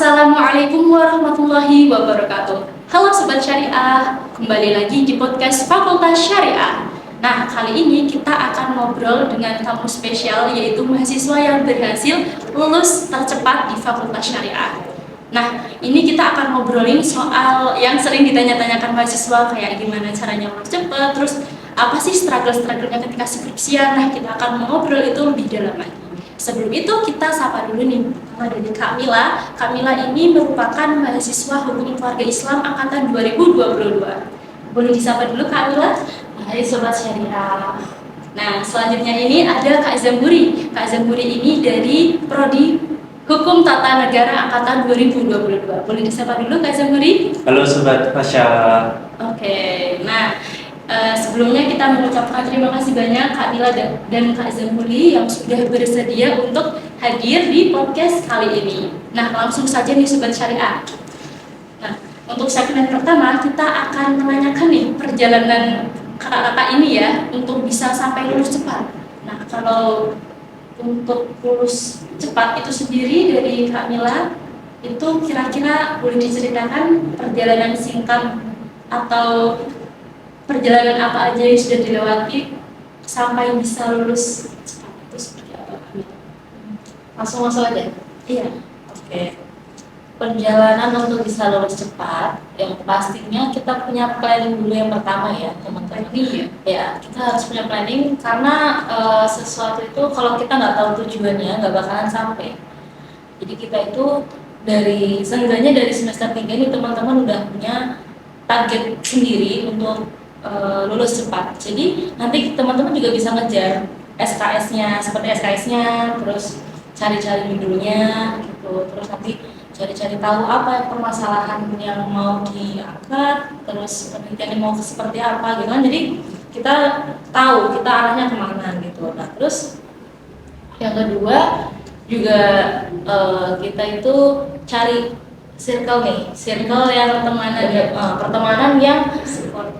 Assalamualaikum warahmatullahi wabarakatuh. Halo Sobat Syariah, kembali lagi di podcast Fakultas Syariah. Nah, kali ini kita akan ngobrol dengan tamu spesial, yaitu mahasiswa yang berhasil lulus tercepat di Fakultas Syariah. Nah, ini kita akan ngobrolin soal yang sering ditanya-tanyakan mahasiswa, kayak gimana caranya lulus cepat, terus apa sih struggle-strugglenya ketika skripsian. Nah, kita akan ngobrol itu lebih dalam lagi. Sebelum itu kita sapa dulu nih dari Kak Mila. Kak Mila ini merupakan mahasiswa Hukum Keluarga Islam angkatan 2022. Boleh disapa dulu Kak Mila? Hai Sobat Syariah. Nah, selanjutnya ini ada Kak Zamburi. Kak Zamburi ini dari Prodi Hukum Tata Negara angkatan 2022. Boleh disapa dulu Kak Zamburi? Halo Sobat Pasha. Oke, nah sebelumnya kita mengucapkan terima kasih banyak Kak Nila dan Kak Zambuli yang sudah bersedia untuk hadir di podcast kali ini. Nah, langsung saja nih Sobat Syariah. Nah, untuk segmen pertama kita akan menanyakan nih perjalanan kakak-kakak ini ya untuk bisa sampai lulus cepat. Nah, kalau untuk lulus cepat itu sendiri dari Kak Mila, itu kira-kira boleh diceritakan perjalanan singkat atau perjalanan apa aja yang sudah dilewati sampai bisa lulus cepat, itu seperti apa? Langsung masuk aja. Iya. Oke. Perjalanan untuk bisa lulus cepat, yang pastinya kita punya planning dulu yang pertama ya, teman-teman. Iya. Ya, kita harus punya planning karena sesuatu itu kalau kita nggak tahu tujuannya nggak bakalan sampai. Jadi kita itu seenggaknya dari semester 3 ini teman-teman udah punya target sendiri untuk lulus cepat. Jadi nanti teman-teman juga bisa ngejar SKS-nya, seperti SKS-nya, terus cari-cari judulnya gitu, terus nanti cari-cari tahu apa permasalahan yang mau diangkat, terus penelitiannya mau seperti apa gitu kan. Jadi kita tahu kita arahnya kemana gitu. Nah terus yang kedua juga kita itu cari circle yang pertemanan yang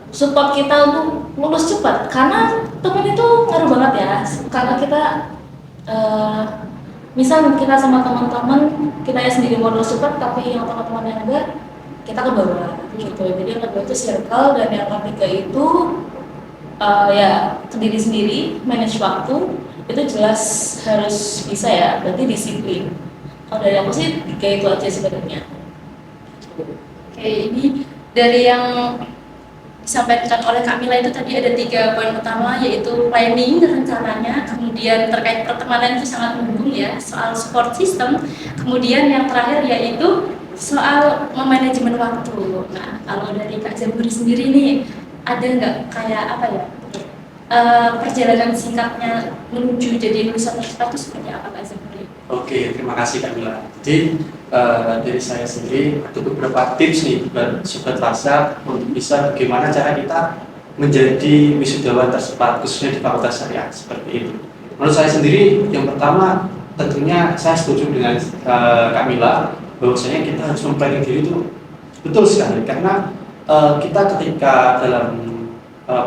support kita untuk lulus cepat, karena teman itu ngaruh banget ya. Karena kita misal kita sama teman-teman kita ya sendiri mau lulus cepat, tapi yang teman-teman yang enggak kita ke bawah gitu. Jadi yang kedua itu circle, dan yang ketiga itu ya sendiri sendiri manage waktu, itu jelas harus bisa ya, berarti disiplin. Kalau dari aku sih 3 itu aja sebenarnya. Oke, ini dari yang disampaikan oleh Kak Mila itu tadi ada 3 poin utama, yaitu planning, rencananya, kemudian terkait pertemanan itu sangat mendukung ya, soal support system, kemudian yang terakhir yaitu soal memanajemen waktu. Nah, kalau dari Kak Zamburi sendiri nih, ada nggak kayak apa ya, perjalanan singkatnya menuju jadi lulusan tercepat itu seperti apa Kak Zamburi? Oke, terima kasih Kak Mila. Jadi dari saya sendiri ada beberapa tips nih buat Sobat Pasha untuk bisa bagaimana cara kita menjadi wisudawan tercepat khususnya di Fakultas Syariah seperti itu. Menurut saya sendiri yang pertama tentunya saya setuju dengan Kak Mila bahwasanya kita harus memplanning diri itu betul sekali, karena kita ketika dalam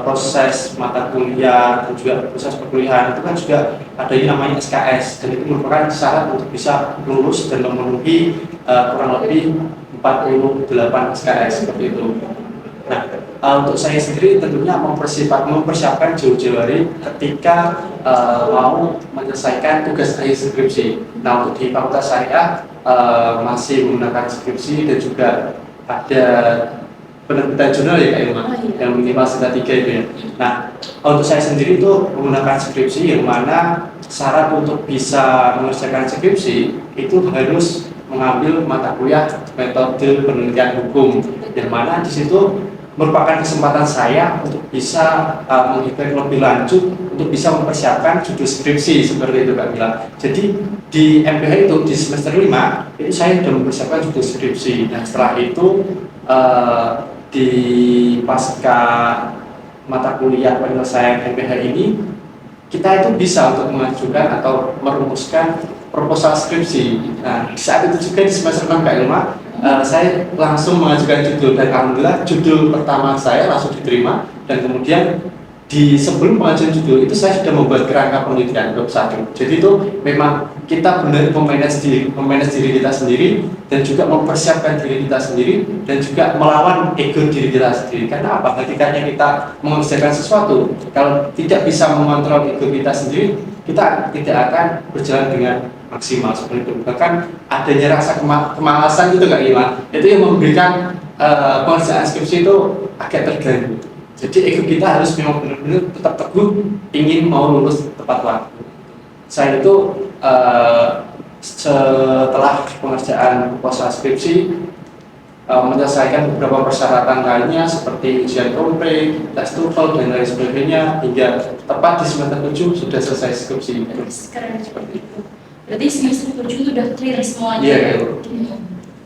proses mata kuliah dan juga proses perkuliahan itu kan juga ada yang namanya SKS, dan itu merupakan syarat untuk bisa lulus dan memenuhi kurang lebih 48 SKS seperti itu. Nah, untuk saya sendiri tentunya mempersiapkan jauh-jauh hari ketika mau menyelesaikan tugas akhir skripsi. Nah, untuk di Fakultas Syariah masih menggunakan skripsi dan juga ada penerbitan jurnal ya Kak Ilma, yang minimal sudah 3 itu ya. Nah, untuk saya sendiri itu menggunakan skripsi yang mana syarat untuk bisa mengerjakan skripsi itu harus mengambil mata kuliah metode penelitian hukum, yang mana di situ merupakan kesempatan saya untuk bisa menghitung lebih lanjut untuk bisa mempersiapkan judul skripsi seperti itu Kak Mila. Jadi di MPH itu di semester 5 itu saya sudah mempersiapkan judul skripsi. Nah, setelah itu di pasca mata kuliah penyelesaian MPH ini kita itu bisa untuk mengajukan atau merumuskan proposal skripsi. Nah, saat itu juga di semester 6 Kak Ilma, saya langsung mengajukan judul, dan alhamdulillah judul pertama saya langsung diterima, dan kemudian sebelum pengajuan judul itu saya sudah membuat kerangka penelitian bab 1. Jadi itu memang kita benar memanage diri kita sendiri dan juga mempersiapkan diri kita sendiri dan juga melawan ego diri kita sendiri. Karena apa? Ketika kita mengerjakan sesuatu, kalau tidak bisa mengontrol ego kita sendiri, kita tidak akan berjalan dengan maksimal seperti itu. Bahkan adanya rasa kemalasan itu nggak hilang. Itu yang memberikan pengerjaan skripsi itu agak terganggu. Jadi ego kita harus memang benar-benar tetap teguh ingin mau lulus tepat waktu. Saya itu setelah pengerjaan proposal skripsi menyelesaikan beberapa persyaratan lainnya seperti ujian kompre, tes TOEFL dan lain sebagainya hingga tepat di semester 7 sudah selesai skripsi. Keren seperti itu. Berarti semester 7 sudah clear semuanya. Iya.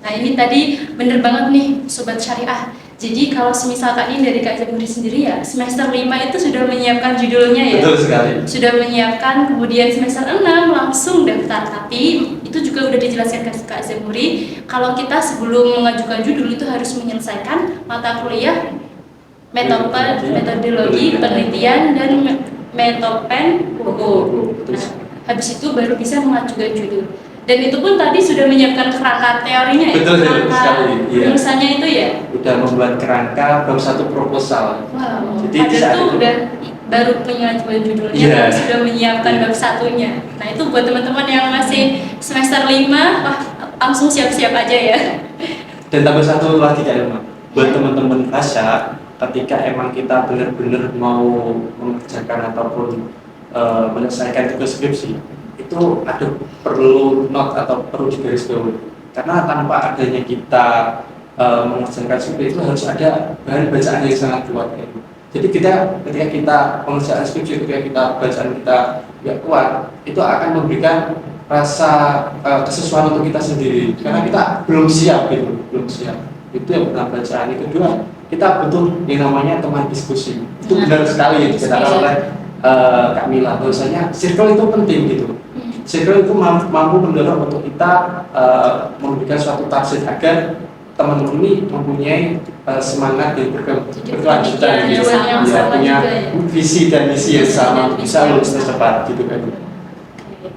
Nah ini tadi bener banget nih Sobat Syariah. Jadi kalau misalkan ini dari Kak Zamuri sendiri ya, semester 5 itu sudah menyiapkan judulnya ya. Betul sekali. Sudah menyiapkan, kemudian semester 6 langsung daftar. Tapi itu juga udah dijelaskan ke Kak Zamuri, kalau kita sebelum mengajukan judul itu harus menyelesaikan mata kuliah metodologi penelitian dan metopen hukum. Nah, habis itu baru bisa mengajukan judul. Dan itu pun tadi sudah menyiapkan kerangka teorinya ya? Betul sekali. Iya. Rumusannya itu ya? Udah membuat kerangka bab 1 proposal. Wow. Jadi Padahal itu udah baru pengajuan judulnya, Iya. sudah menyiapkan bab 1-nya. Nah itu buat teman-teman yang masih semester 5, wah langsung siap-siap aja ya. Dan tambah satu lagi Kak Irma, buat teman-teman FASA, ketika emang kita benar-benar mau mengerjakan ataupun menyelesaikan tugas skripsi, itu ada perlu note atau perlu digarisbawahi. Karena tanpa adanya kita mengerjakan skripsi itu harus ada bahan bacaan yang sangat kuat. Jadi ketika kita mengerjakan skripsi, ketika kita bacaan kita nggak kuat, itu akan memberikan rasa kesesuaian untuk kita sendiri. Karena kita belum siap gitu, belum siap. Itu yang pertama bacaan. Yang kedua, kita butuh yang namanya teman diskusi. Itu benar sekali yang dikatakan oleh Kak Mila, bahwasanya circle itu penting gitu. Circle itu mampu mendorong untuk kita memberikan suatu target agar teman-teman ini mempunyai semangat dan berkelanjutan gitu. Ya, punya visi dan misi yang sama, bisa lulus cepat gitu kan.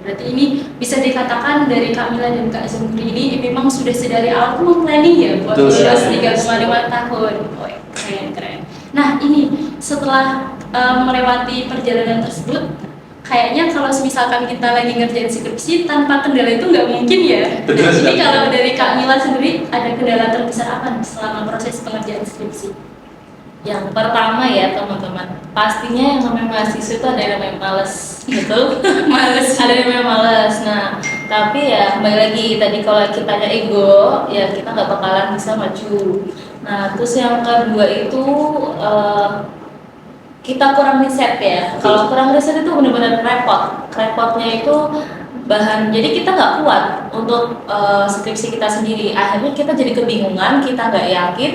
Berarti ini bisa dikatakan dari Kak Mila dan Kak Zamuri ini memang sudah sedari awal tuh planning ya buat lulus 3,5 tahun. Oh, keren. Nah ini setelah melewati perjalanan tersebut, kayaknya kalau misalkan kita lagi ngerjain skripsi tanpa kendala itu nggak mungkin ya. Betul, Jadi kalau dari Kak Mila sendiri ada kendala terbesar apa nih selama proses pengerjaan skripsi? Yang pertama ya teman-teman, pastinya yang namanya mahasiswa itu ada yang namanya males, betul? Males. Ada yang namanya males. Nah, tapi ya kembali lagi tadi kalau kitanya ego, ya kita nggak bakalan bisa maju. Nah, terus yang kedua itu kita kurang riset ya. Kalau kurang riset itu benar-benar repot. Repotnya itu bahan, jadi kita nggak kuat untuk skripsi kita sendiri. Akhirnya kita jadi kebingungan, kita nggak yakin.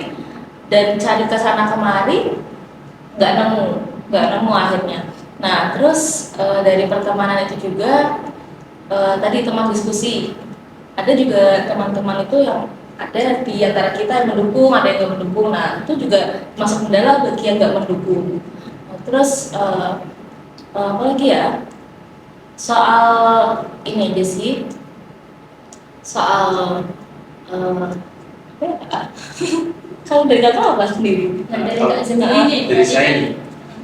Dan cari ke sana kemari nggak nemu akhirnya. Nah terus dari pertemanan itu juga tadi teman diskusi, ada juga teman-teman itu yang ada di antara kita yang mendukung, ada yang nggak mendukung. Nah itu juga masuk kendala bagi yang nggak mendukung. Nah, terus apa lagi ya, soal ini aja sih, soal apa ya? Kalau dari kakak apa sendiri? Nah, dari Kak Zamuri ini dari saya nih.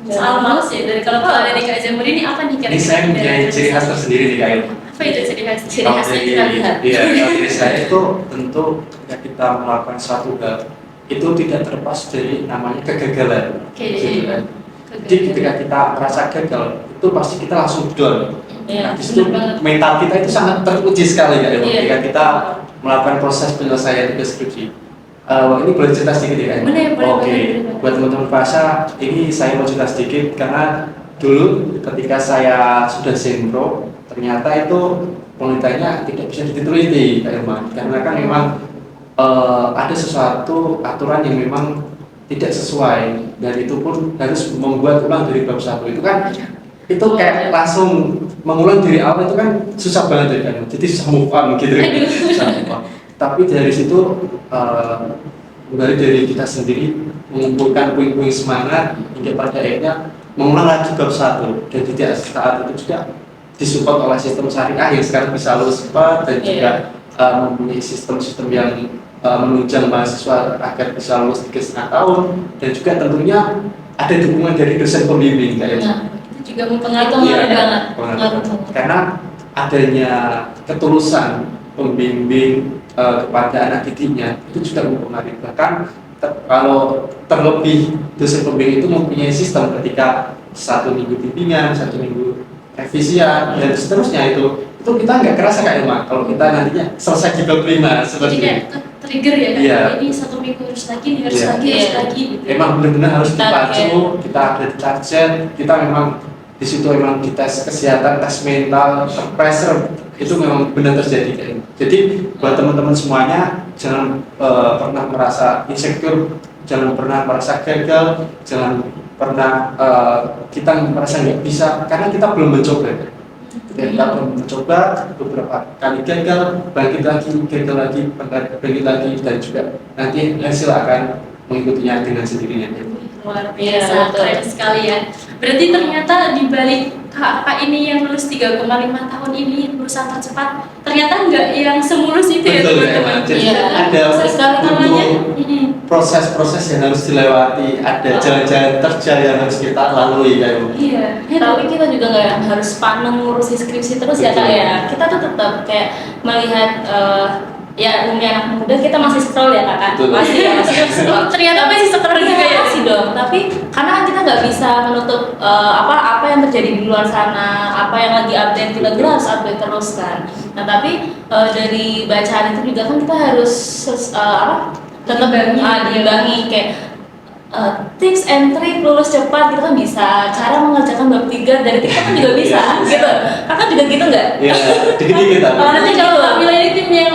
soal males ya. Kalau dari Kak Zamuri ini apa nih Ini saya mempunyai ciri khas tersendiri nih Kak Irma. Apa itu ciri khas? Ciri khasnya kita lihat. Iya, kalau dari saya itu tentu ketika kita melakukan suatu hal itu tidak terlepas dari namanya kegagalan. Oke. Gitu kan. Jadi ketika kita merasa gagal itu pasti kita langsung down. Iya, Nah, di situ benar banget. mental kita itu sangat teruji sekali Kak Irma, Iya. ketika kita melakukan proses penyelesaian tugas skripsi. Ini boleh cerita sedikit ya kan? Boleh. Oke, buat teman-teman FASA, ini saya mau cerita sedikit karena dulu ketika saya sudah sempro, ternyata itu penelitiannya tidak bisa diteliti, Kak Irma. Karena kan memang ada sesuatu aturan yang memang tidak sesuai, dan itu pun harus membuat ulang dari bab 1 itu kan. Itu kayak langsung mengulang dari awal itu kan susah banget ya kan, jadi susah move on gitu ya. Susah move on. Tapi dari situ kembali dari kita sendiri mengumpulkan puing-puing semangat hingga pada akhirnya mengulang lagi bab 1 dan di saat itu juga disupport oleh sistem syariah yang sekarang bisa lulus cepat dan juga mempunyai sistem-sistem yang menunjang mahasiswa agar bisa lulus 3,5 tahun dan juga tentunya ada dukungan dari dosen pembimbing kayak Itu juga Pengaruh mempengaruhi banget. karena adanya ketulusan pembimbing kepada anak didiknya itu juga mempengaruhi. Bahkan kalau terlebih dosen pembimbing itu mempunyai sistem ketika 1 minggu bimbingan, 1 minggu revisian dan seterusnya itu kita nggak kerasa kayak Mak kalau kita nantinya selesai di bab 5 Jadi seperti kayak trigger ya kan, Iya. ini 1 minggu harus lagi, nih harus Iya. lagi, harus Iya. lagi gitu. emang benar-benar harus Target. dipacu, kita ada di target, kita memang di situ memang di tes kesehatan, tes mental, pressure itu memang benar terjadi kayak gitu. Jadi buat teman-teman semuanya jangan pernah merasa insecure, jangan pernah merasa gagal, jangan pernah kita merasa nggak bisa karena kita belum mencoba. Kita belum mencoba, beberapa kali gagal, bangkit lagi, gagal lagi, bangkit lagi dan juga nanti hasil akan mengikutinya dengan sendirinya. Luar Iya, biasa, betul. keren sekali ya. Berarti ternyata di balik kakak ini yang lulus 3,5 tahun ini lulusan tercepat, ternyata nggak yang semulus itu ya Betul, teman-teman. Emma. Jadi Iya. ada Sekali namanya. proses-proses yang harus dilewati, ada jalan-jalan terjal yang harus kita lalui kayak gitu. Iya, Tapi kita juga nggak harus panen ngurusi skripsi terus ya Kak ya. Kita tuh tetap kayak melihat ya umumnya anak muda kita masih scroll ya Kak. Betul. Masih scroll. ternyata masih scroll juga ya. Masih dong. Tapi karena kan kita nggak bisa menutup apa yang terjadi di luar sana, apa yang lagi update kita harus update terus kan. Nah tapi dari bacaan itu juga kan kita harus tetap diimbangi kayak tips and trick lulus cepat gitu kan bisa, cara mengerjakan bab 3 dari TikTok kan juga bisa gitu. Kakak juga gitu nggak? Iya, dikit-dikit tapi. Nanti kalau Kak Mila ini tim yang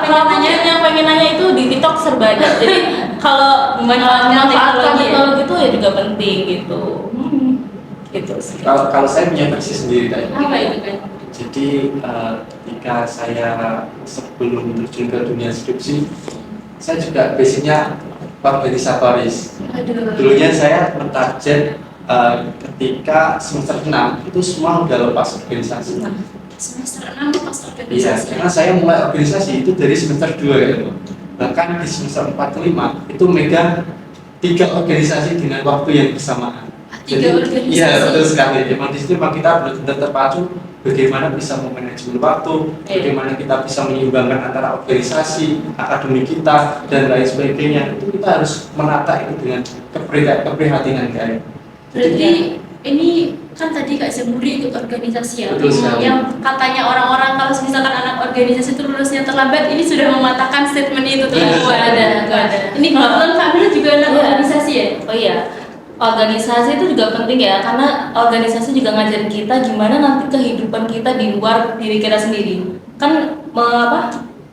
Kalau yang pengen nanya itu di TikTok serba ada. Jadi kalau Memanfaatkan memanfaatkan teknologi ya. teknologi itu ya juga penting gitu. Gitu sih. Kalau saya punya versi sendiri tadi. apa itu kan? Jadi ketika saya sebelum terjun ke dunia skripsi, saya juga basicnya organisatoris. Aduh. Dulunya saya mentarget ketika semester 6 itu semua udah lepas organisasi. Semester 6 pas Iya, organisasi. karena saya mulai organisasi itu dari semester 2 ya. Bahkan di semester 4 ke 5 itu megang 3 organisasi dengan waktu yang bersamaan. 3 organisasi. Iya, betul sekali. Memang di situ memang kita benar-benar terpacu bagaimana bisa memanajemen waktu, bagaimana kita bisa menyeimbangkan antara organisasi, akademik kita dan lain sebagainya. Itu kita harus menata itu dengan keprihatinan kayak. Berarti ini kan tadi Kak Zemuri ikut organisasi ya, Betul sekali. yang katanya orang-orang kalau misalkan anak organisasi itu lulusnya terlambat, ini sudah mematahkan statement itu teman-teman. Nggak ada. Ini kebetulan Kak Mila juga anak Iya. organisasi ya. Oh iya, organisasi itu juga penting ya, karena organisasi juga ngajarin kita gimana nanti kehidupan kita di luar diri kita sendiri. Kan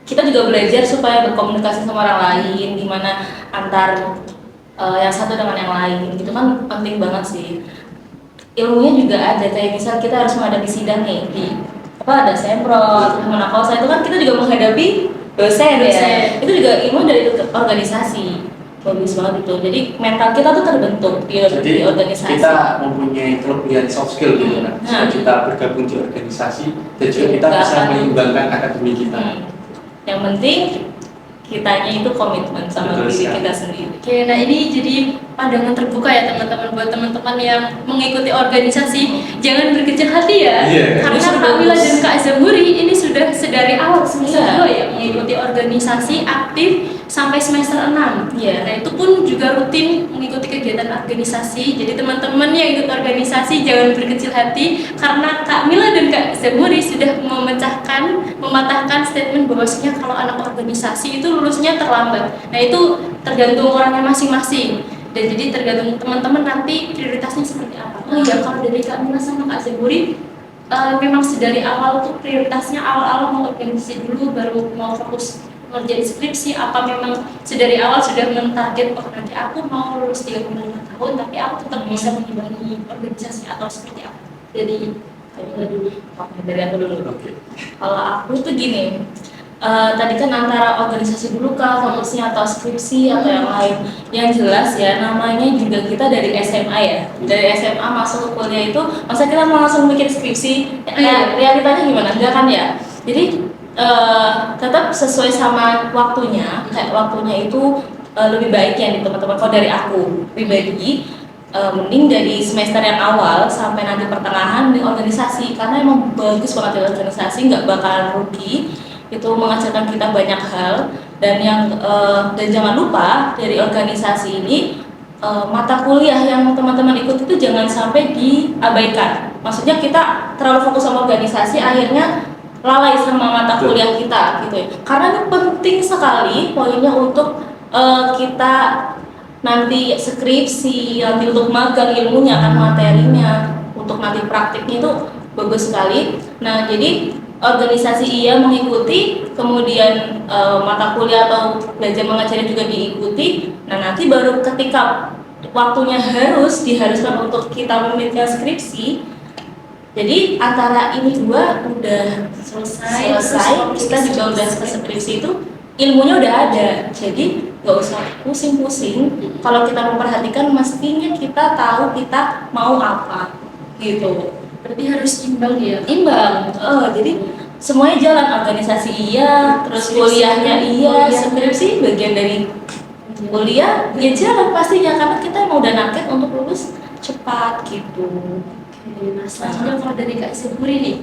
kita juga belajar supaya berkomunikasi sama orang lain, gimana antar yang satu dengan yang lain, gitu kan penting banget sih. Ilmunya juga ada, kayak misal kita harus menghadapi sidang nih, ada semprot, saya itu kan kita juga menghadapi dosen ya. Dosen. Itu juga ilmu dari organisasi. Bagus banget itu. Jadi mental kita tuh terbentuk di Jadi organisasi. kita mempunyai kelebihan soft skill gitu kan. Setelah kita bergabung di organisasi dan juga kita bisa menyeimbangkan akademik kita. Yang penting kitanya itu komitmen sama Betul diri sekali. kita sendiri. Oke, nah ini jadi pandangan terbuka ya teman-teman buat teman-teman yang mengikuti organisasi, jangan berkecil hati ya. Iya. Karena Justru Kak Mila bagus. dan Kak Zemuri ini sudah sedari awal semester Iya. 2 ya mengikuti organisasi aktif sampai semester 6. Iya. Nah, itu pun juga rutin mengikuti kegiatan organisasi. Jadi teman-teman yang ikut organisasi jangan berkecil hati karena Kak Mila dan Kak Zemuri sudah mematahkan statement bahwasanya kalau anak organisasi itu lulusnya terlambat. Nah, itu tergantung orangnya masing-masing. Dan jadi tergantung teman-teman nanti prioritasnya seperti apa. Oh iya, kalau dari Kak Mila sama Kak Zemuri memang sedari awal tuh prioritasnya awal-awal mau organisasi dulu baru mau fokus ngerjain skripsi, apa memang sedari awal sudah mentarget oh nanti aku mau lulus 35 tahun tapi aku tetap bisa mengimbangi organisasi atau seperti apa. Jadi Dari aku dulu. Oke. Kalau aku tuh gini, tadi kan antara organisasi dulu kah fokusnya atau skripsi atau yang lain. Yang jelas ya namanya juga kita dari SMA ya. Dari SMA masuk ke kuliah itu masa kita mau langsung bikin skripsi? Realitanya gimana? Enggak kan ya. Jadi tetap sesuai sama waktunya. Kayak waktunya itu lebih baik yang di teman-teman. Kalau dari aku pribadi mending dari semester yang awal sampai nanti pertengahan di organisasi, karena emang bagus banget di organisasi, nggak bakalan rugi, itu menghasilkan kita banyak hal. Dan dan jangan lupa dari organisasi ini mata kuliah yang teman-teman ikut itu jangan sampai diabaikan. Maksudnya kita terlalu fokus sama organisasi akhirnya lalai sama mata kuliah kita gitu ya, karena ini penting sekali poinnya untuk kita nanti skripsi, nanti untuk magang ilmunya kan materinya, untuk nanti praktiknya itu bagus sekali. Nah jadi organisasi iya mengikuti, kemudian mata kuliah atau belajar mengajarnya juga diikuti. Nah nanti baru ketika waktunya diharuskan untuk kita meminta skripsi, jadi antara ini dua udah selesai kita juga udah ke skripsi itu ilmunya udah ada, jadi nggak usah pusing-pusing. Kalau kita memperhatikan, mestinya kita tahu kita mau apa, gitu. Berarti harus imbang ya? Imbang. Jadi semuanya jalan, organisasi iya, terus kuliahnya iya, skripsi bagian dari kuliah, ya jalan pastinya karena kita emang udah narget untuk lulus cepat, gitu. Nah, selanjutnya kalau dari Kak Zeburi nih,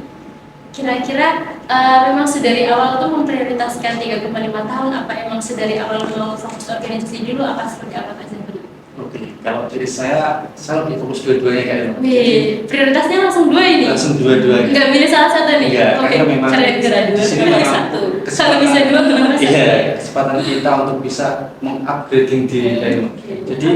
kira-kira memang sedari awal tuh memprioritaskan 3,5 tahun, apa emang sedari awal mau fokus organisasi dulu, apa seperti apa Kak Zeburi? Oke, kalau dari saya lebih fokus dua-duanya kayaknya. Wih, prioritasnya langsung dua ini? Langsung dua-duanya. Nggak milih salah satu nih? Enggak, Oke, karena memang keren di sini milih memang satu. Kalau bisa dua, kenapa satu? Iya, kesempatan kita untuk bisa mengupgrading diri kayaknya. Jadi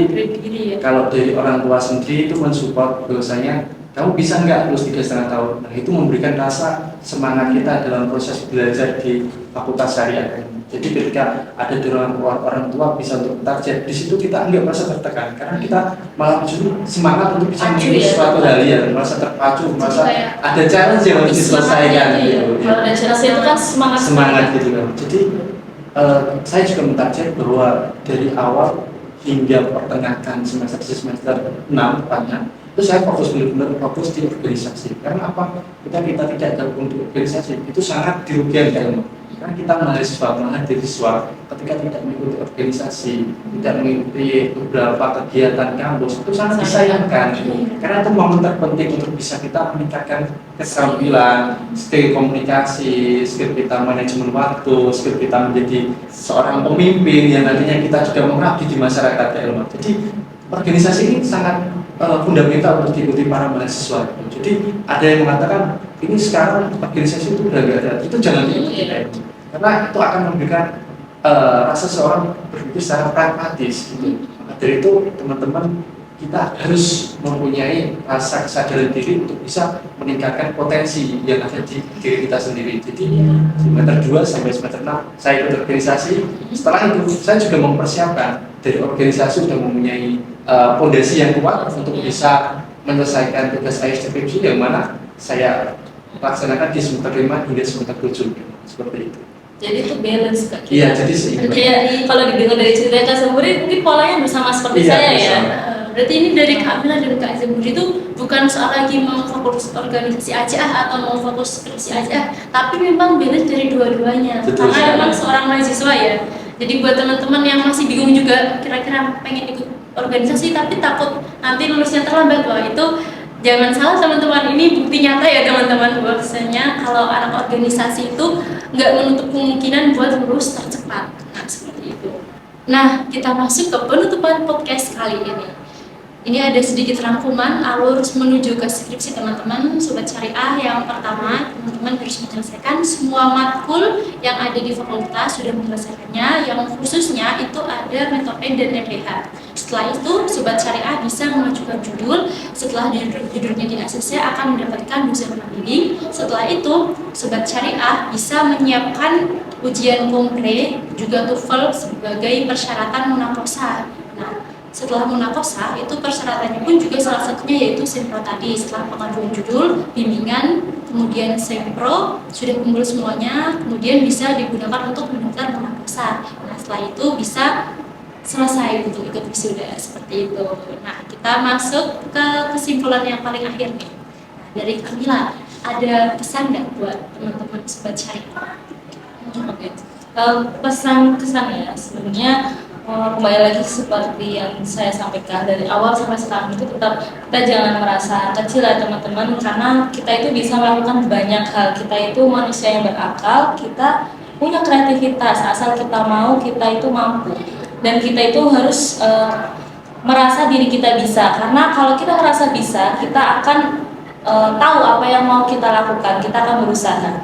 kalau dari orang tua sendiri itu mensupport bahwasanya kamu bisa nggak lulus 3,5 tahun. Nah itu memberikan rasa semangat kita dalam proses belajar di fakultas syariah. Jadi ketika ada dorongan orang tua bisa untuk target, di situ kita nggak merasa tertekan karena kita malah justru semangat untuk bisa mengikuti suatu hal yang merasa terpacu, merasa ada challenge yang harus diselesaikan. Gitu. Kalau ada challenge itu kan semangat gitu kan. Jadi saya juga mentarget bahwa dari awal hingga pertengahan semester 6 itu saya benar-benar fokus di organisasi. Karena apa? Kita tidak gabung di organisasi itu sangat dirugikan karena kita mahasiswa ketika tidak mengikuti organisasi, tidak mengikuti beberapa kegiatan kampus itu sangat disayangkan. Karena itu momen terpenting untuk bisa kita meningkatkan keterampilan, skill komunikasi, skill kita manajemen waktu, skill kita menjadi seorang pemimpin yang nantinya kita juga mengabdi di masyarakat ya. Jadi organisasi ini sangat fundamental untuk diikuti para mahasiswa. Jadi ada yang mengatakan ini sekarang organisasi itu udah nggak ada, itu jangan diikuti karena itu akan memberikan rasa seorang berpikir secara pragmatis. Gitu. Maka dari itu teman-teman kita harus mempunyai rasa kesadaran diri untuk bisa meningkatkan potensi yang ada di diri kita sendiri. Jadi semester 2 sampai semester 6 saya ikut organisasi. Setelah itu saya juga mempersiapkan dari organisasi sudah mempunyai fondasi yang kuat untuk bisa menyelesaikan tugas skripsi yang mana saya laksanakan di semester 5 hingga semester 7 seperti itu. Jadi itu balance Kak. Iya, jadi seimbang. Kalau didengar dari cerita Kak Zeburi mungkin polanya bersama seperti saya ya. Berarti ini dari Kak Amila dan Kak Zeburi itu bukan soal lagi mau fokus organisasi aja atau mau fokus skripsi aja, tapi memang balance dari dua-duanya. Karena memang seorang mahasiswa ya. Jadi buat teman-teman yang masih bingung juga kira-kira pengen ikut organisasi tapi takut nanti lulusnya terlambat, wah itu jangan salah teman-teman, ini bukti nyata ya teman-teman bahwasanya kalau anak organisasi itu nggak menutup kemungkinan buat lulus tercepat. Nah seperti itu. Nah kita masuk ke penutupan podcast kali ini. Ini ada sedikit rangkuman alur menuju ke skripsi teman-teman Sobat Syariah. Yang pertama, teman-teman harus menyelesaikan semua matkul yang ada di fakultas, sudah menyelesaikannya. Yang khususnya itu ada metode dan EDH. Setelah itu, Sobat Syariah bisa mengajukan judul. Setelah judulnya di ACC akan mendapatkan dosen pembimbing. Setelah itu, Sobat Syariah bisa menyiapkan ujian kompre, juga TOEFL sebagai persyaratan munakosa. Nah, setelah munakosa itu persyaratannya pun juga salah satunya yaitu sinkron tadi. Setelah pengajuan judul, bimbingan, kemudian sempro, sudah kumpul semuanya, kemudian bisa digunakan untuk mendaftar penapasan. Nah, setelah itu bisa selesai untuk ikut wisuda seperti itu. Nah, kita masuk ke kesimpulan yang paling akhir nih. Nah, dari Kamila, ada pesan nggak buat teman-teman sobat syariah? Oke. Pesan kesan ya sebenarnya kembali lagi seperti yang saya sampaikan dari awal sampai sekarang itu tetap kita jangan merasa kecil ya teman-teman, karena kita itu bisa melakukan banyak hal. Kita itu manusia yang berakal, kita punya kreativitas, asal kita mau, kita itu mampu, dan kita itu harus merasa diri kita bisa, karena kalau kita merasa bisa kita akan tahu apa yang mau kita lakukan, kita akan berusaha.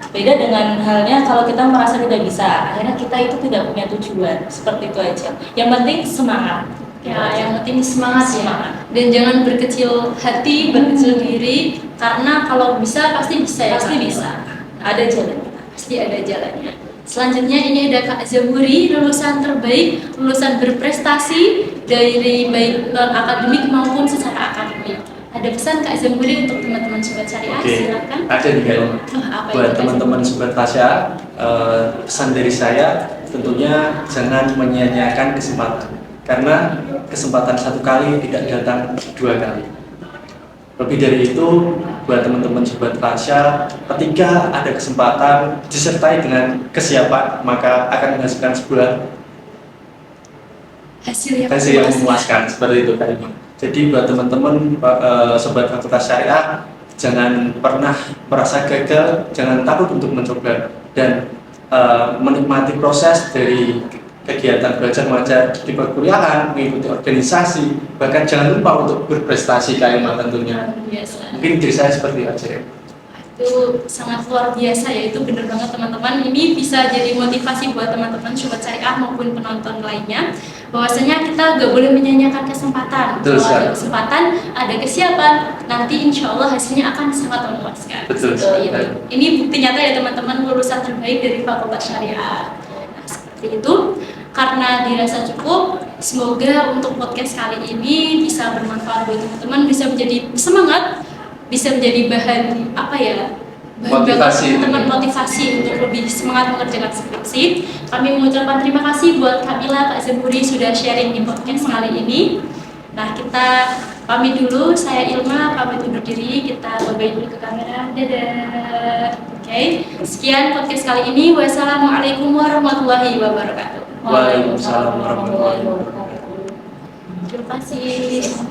Beda dengan halnya kalau kita merasa tidak bisa, akhirnya kita itu tidak punya tujuan. Seperti itu aja. Yang penting semangat. Ya, yang penting semangat ya. Semangat. Dan jangan berkecil hati, berkecil diri, karena kalau bisa pasti bisa ya. Pasti Kak? bisa. Ada jalannya. Pasti ada jalannya. Selanjutnya ini ada Kak Zaburi, lulusan terbaik, lulusan berprestasi dari baik non akademik maupun secara akademik. Ada pesan Kak Zaburi untuk teman-teman sobat syariah? Oke, Silakan. ada nih Kak Ilma. Apa Buat itu, Kak teman-teman sobat Tasya, pesan dari saya tentunya jangan menyia-nyiakan kesempatan, karena kesempatan satu kali tidak datang dua kali. Lebih dari itu, buat teman-teman sobat Tasya, ketika ada kesempatan disertai dengan kesiapan, maka akan menghasilkan sebuah hasil yang memuaskan. Seperti itu Kak Ilma. Jadi buat teman-teman sobat Fakultas Syariah, jangan pernah merasa gagal, jangan takut untuk mencoba, dan menikmati proses dari kegiatan belajar mengajar di perkuliahan, mengikuti organisasi, bahkan jangan lupa untuk berprestasi Kak Ilma tentunya. Biasa. Mungkin diri saya seperti itu aja. Itu sangat luar biasa ya, itu bener banget teman-teman. Ini bisa jadi motivasi buat teman-teman sobat syariah maupun penonton lainnya, bahwasanya kita gak boleh menyanyiakan kesempatan. Betul, kalau ada Ustaz. kesempatan, ada kesiapan, nanti insya Allah hasilnya akan sangat memuaskan. Betul, Seperti Ustaz. itu. Ini bukti nyata ya teman-teman, lulusan terbaik dari Fakultas Syariah. Nah, seperti itu. Karena dirasa cukup, semoga untuk podcast kali ini bisa bermanfaat buat teman-teman, bisa menjadi semangat, bisa menjadi bahan apa ya, bahan Motivasi. teman motivasi untuk lebih semangat mengerjakan skripsi. Kami mengucapkan terima kasih buat Kamila, Kak Zaburi sudah sharing di podcast kali ini. Nah, kita pamit dulu. Saya Ilma pamit undur diri. Kita bye dulu ke kamera. Dadah. Oke. Sekian podcast kali ini. Wassalamualaikum warahmatullahi wabarakatuh. Waalaikumsalam warahmatullahi wabarakatuh. Terima kasih.